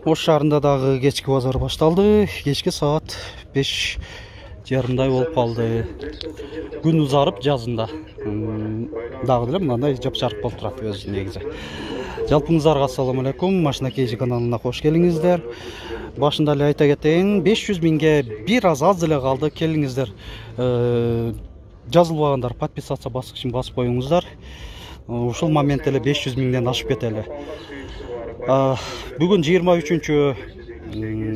Ош шаарында дагы кечки базар башталды. Кечки саат 5:30 болуп калды. Күн узарып жазында. Дагы деле мындай жапжарык болуп турат өзү негизи. Жалпыңыздарга ассаламу алейкум. Машина Кейжи каналына кош келиңиздер. Башында эле айта кетейин, 500 миңге бир аз деле калды. Келиңиздер. Жазылбагандар подписаться баскычын басып коюңуздар. Ушул момент эле 500 миңден ашып кетели. Бүгүн 23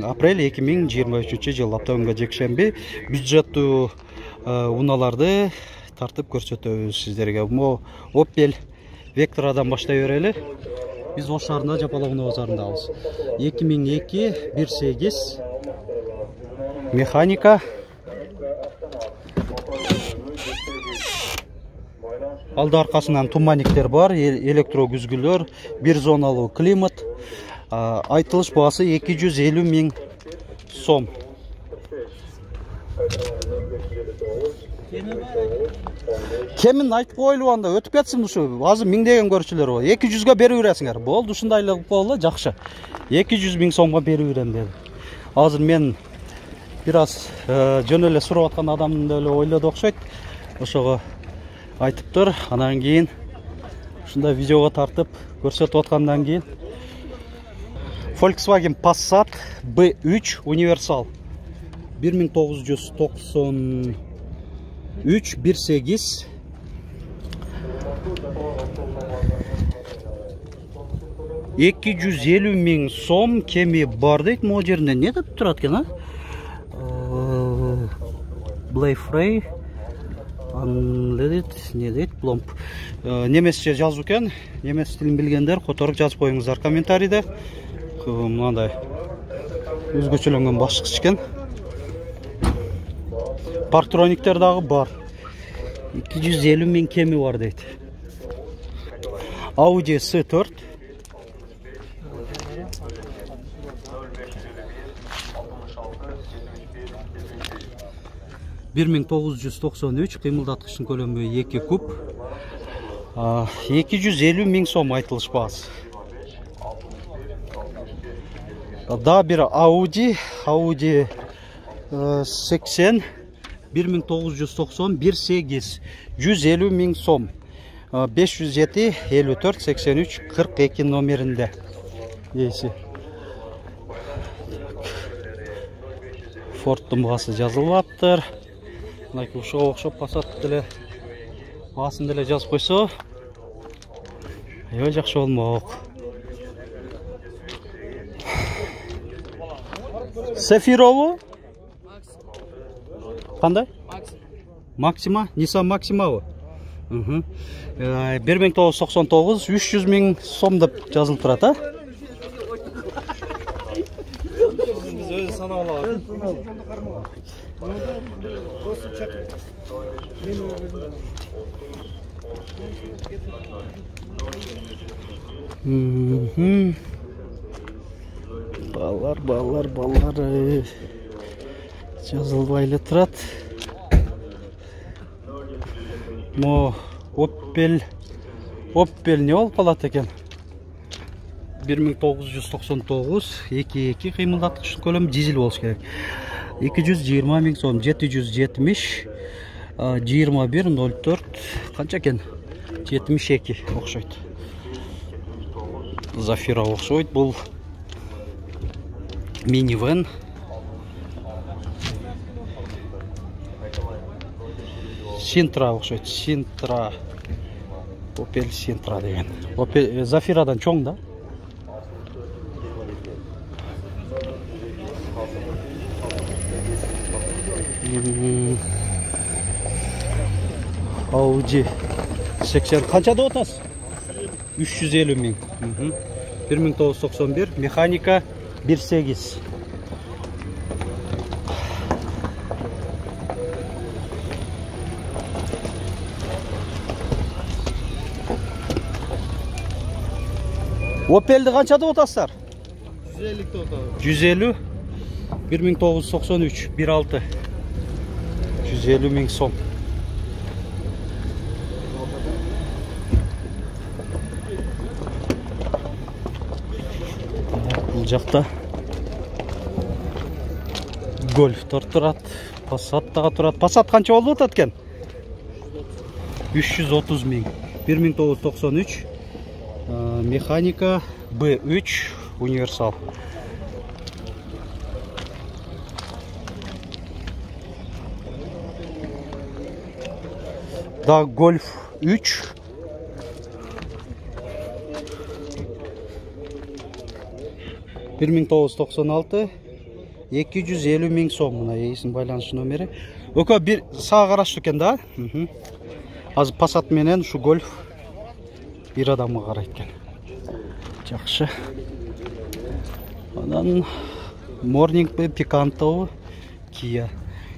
апрель 2023 жыл аптабыңга жекшемби бюджеттүү унааларды тартып көрсөтөбүз сиздерге. Мо Opel Vectra'дан баштай берели. Биз Ош шаарында Жапалак унаа базарындабыз. 2002 1.8 механика. Алды аркасынан туманниктер бар, электро күзгүлөр, бир зоналуу климат. Айтылыш баасы 250 миң сом. Кемин айтып койлуп анда өтүп кетсин ушу. Азыр миңдеген көрүүчүлөр бар. 200га берип бересиңер. Болду, ушундайлык болду, жакшы. 200 миң сомго берип берем деди. Азыр мен бир аз жөн эле сурап аткан адамды эле ойлоду окшойт. Ошого айтыптыр. Анан кийин ушундай видеого тартып көрсөтүп аткандан кийин Volkswagen Passat B3 Universal 1993 1.8 250 миң сом кеми бар дейт. Могу жеринде не деп турат экен, а? Blayfrey не дейт, пломб. Немесче жазып экен. Немес тилин билгендер которуп жазып коюңуздар комментарийде. Мындай өзгөчөлөнгөн башкыч экен. Парктрониктер дагы бар. 250 миң кеми бар дейт. Audi S4 1993 кыймылдаткычтын көлөмү 2 куб. 250 миң сом айтылыш баасы. Да бир Audi 80 1990 1.8 150 миң сом. 507 54 83 42 номеринде. Эси. Фордтун баасы жазылыптыр. Мынакей ушуга окшоп Passat деле баасын деле жазып койсо, аябай жакшы болмок. Сефирову? Кандай? Максима? Nissan Maxima'бы? 1999 300 миң сом деп жазылып турат, а? Биз өзү санап алабыз. Балдар жазылбай эле турат. Мо Opel не болуп калат экен? 1999 2.2 кыймылдаткычтын көлөмү дизель болуш керек. 220 миң сом, 770 2104 канча экен? 72 окшойт. Зафира окшойт, бул минивэн. Синтра окшойт, Синтра. Opel Синтра деген. Opel Зафирадан чоң да. Audi 80 канча деп атасыз? 350 миң. 1991 механика 1.8. Opel'di kança da otaslar? 150 de otağı. 150 1993 1.6 150 ming so'm. Бұл жақта Гольфтар тұрат, Пассаттаға тұрат. Пассат қанша олды отат кен? 330 мың. 1993. Механика B3 универсал. Да, Гольф 3. $1996, 250 мың сом. Мына ейсін байланыш номері. Өкі бір саға қарашты екен да. Аз Пассат менен шу Гольф бір адамға қарайткен. Жақшы. Одан Morning Picanto Kia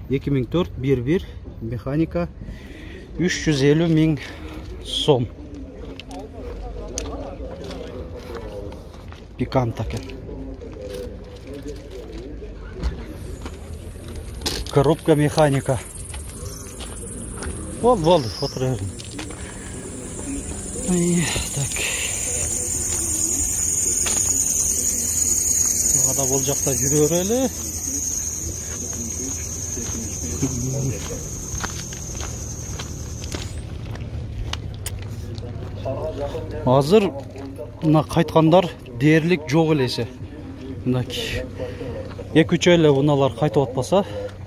2004 1.1 механика 350 мың сом. Пиканта кен. Коробка механика. Болды, фотореалим. Так. Соғада бұл жақта жүрер әлі. Азыр мына қайтқандар дерлік жоқ елесі. Екі-үш айлы бұналар қайтып отпаса,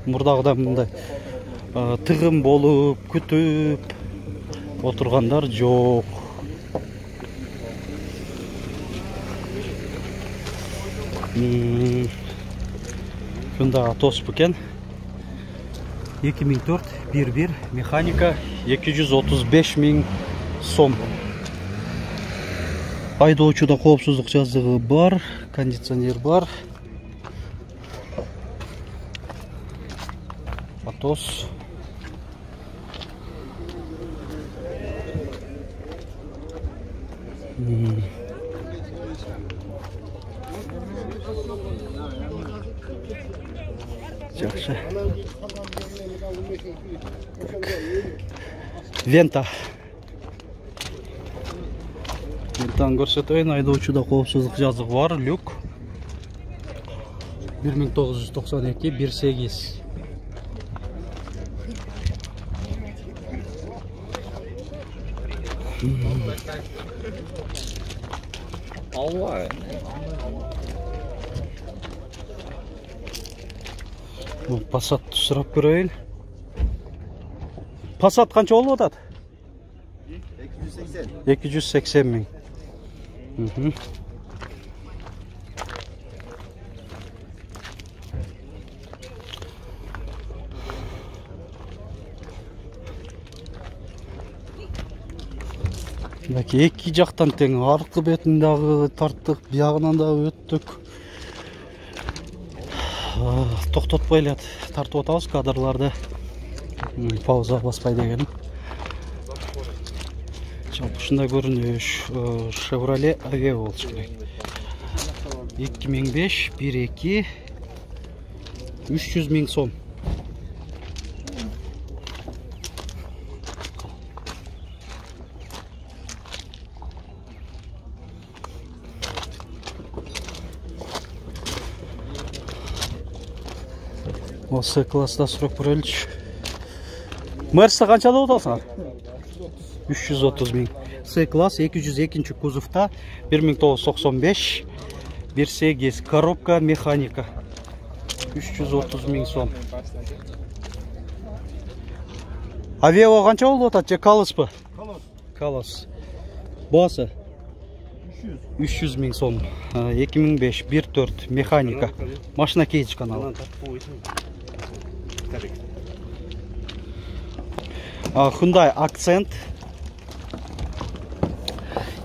мұрдағыда мұндай тығым болып, күтіп отырғандар жоқ. Бұндағы тос бүкен. 2004 1.1 механика 235 мың сом. Айдоочуда коопсуздук жазыгы бар, кондиционер бар. Атос. Жақсы. Вента. Вентаны көрсетейін, айдоочуда коопсуздук жазыгы бар, люк. 1992 1.8. Пассат сұрап көрейін. Пассат қанша олып отады? 280 мың. Екі жақтан тең, арқы бетіндағы тарттық, бияғынан да өттік. Тоқтатпайлады, тартып отауыз кадрларды. Пауза баспай дегенім. Жалпышында көрініш Chevrolet Aveo болшы керек. 2005 1.2 300 мың сом. Осы класста сұрап көреліш. Мерсі қаншада отасыңар? 330 мың. С-класс 202 кузовта 1995 1.8 коробка механика 330 мың сом. Авео қанша болды отады? Калос па? Калос. Басы? 300 мың сом. 2005 1.4 механика. Машина кейдж каналы. Hyundai Accent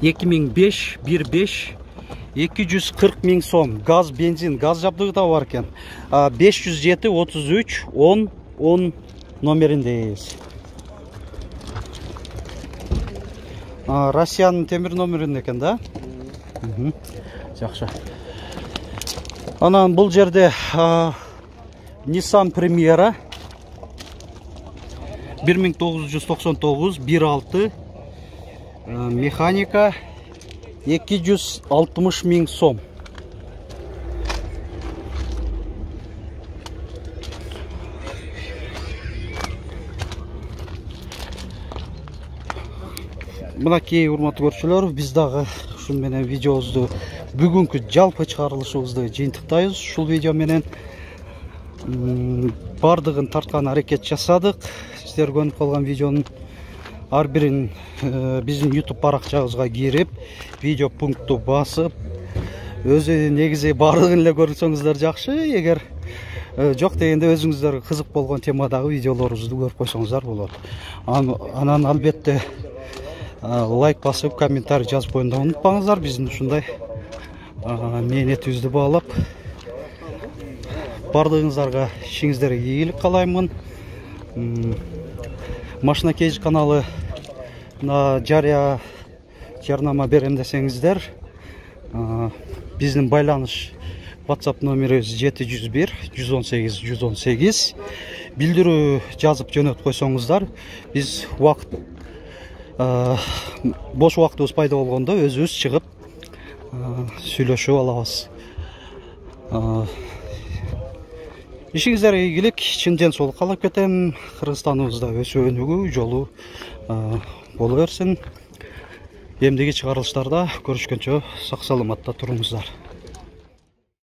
2005 1.5 240 мың сом. Газ, бензин, газ жабдығы да бар екен. 507 33 10 10 номеріндейіз. Россияның темір номерінде екен да? Жақшы. Анан бұл жерде Nissan Primera 1999 1.6 механика 260 мың сом. Мынакей урматтуу көрүүчүлөр, биз дагы ушун менен видеобузду бүгүнкү жалпы чыгарылышыбызды жыйынтыктайбыз. Ушул видео менен бардыгын тарткан аракет жасадык. Сиздер көрүп калган видеонун ар бирин биздин YouTube баракчабызга кирип, видео пунктту басып, өзү негизи бардыгын эле көрсөңүздөр жакшы. Эгер жок дегенде өзүңүздөр кызык болгон темадагы видеолорубузду көрүп койсоңуздар болот. Анан албетте лайк басып, комментарий жазып коюуну унутпаңыздар. Биздин ушундай мээнетибизди баалап, бардыгыңыздарга ишиңиздерге ийгилик каалаймын. Машина Кейж каналы жарыя жарнама берем десеңиздер, биздин байланыш WhatsApp номерибиз 701 118 118. Билдирүү жазып жөнөтүп койсоңуздар, биз бош убактыбыз пайда болгондо өзүбүз чыгып сүйлөшүп алабыз. Ишиңиздерге ийгилик, чын ден соолук каалап кетем. Кыргызстаныбызда өсүү өнүгүү жолу боло берсин. Эмдеги чыгарылыштарда көрүшкөнчө сак саламатта туруңуздар.